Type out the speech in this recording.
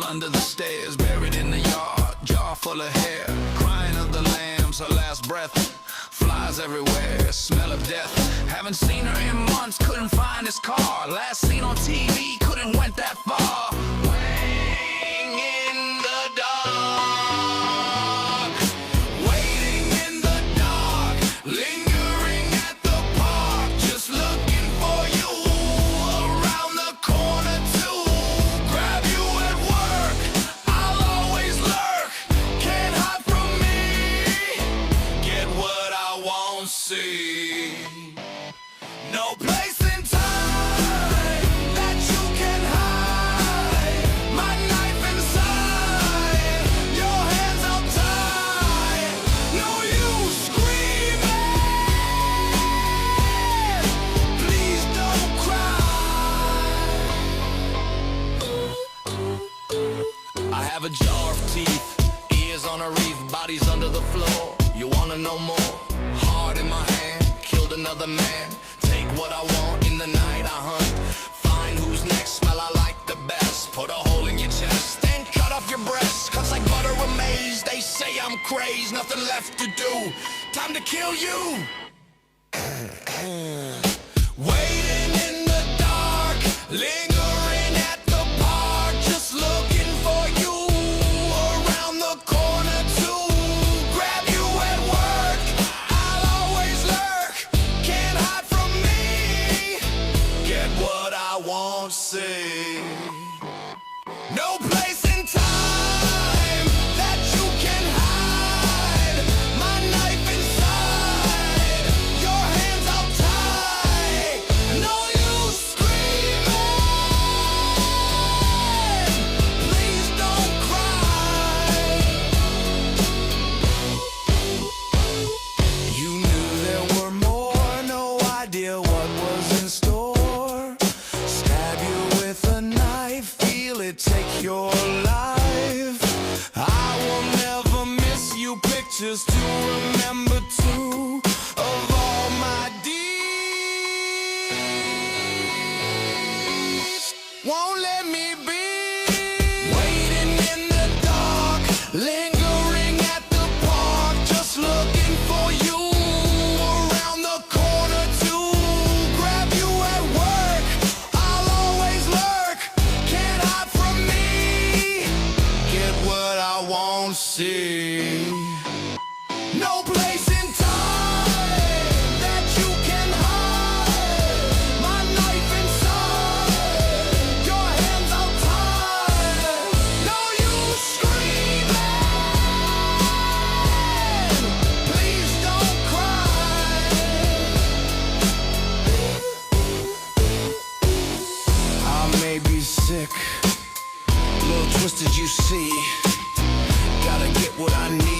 under the stairs, buried in the yard, jar full of hair, crying of the lambs, her last breath, flies everywhere, smell of death. Haven't seen her in months, couldn't find his car, last seen on TV, couldn't went that far. Waiting in the dark, waiting in the dark, lingering at the park, just looking for you, around the corner too, grab you at work, I'll always lurk, can't hide from me, get what I won't see. No place in time that you can hide, my knife inside, your hands out tight, no use screaming, please don't cry. I have a jar of teeth, ears on a reef, bodies under the floor. You wanna know more? Heart in my hand, killed another man. Take what I want, in the night I hunt, find who's next, smell I like the best. Put a hole in your chest and cut off your breast, cuts like butter or maize. They say I'm crazed, nothing left to do, time to kill you. Waiting in the dark, lingering at the park, just looking for you, around the corner too, grab you at work, I'll always lurk, can't hide from me, get what I won't see. No place in time that you can hide, my knife inside, your hands out tight, no use screaming, please don't cry. You knew there were more, no idea what was in store. Stab you with a knife, feel it take your life. I will never miss you, pictures to remember too, of all my deeds. Won't let me be. Waiting in the dark, lingering at the park, just looking for you, around the corner too, grab you at work, I'll always lurk, can't hide from me, get what I won't see. No place in time that you can hide, my knife inside, your hands out tight, no use screaming, please don't cry. I may be sick, a little twisted, you see, gotta get what I need.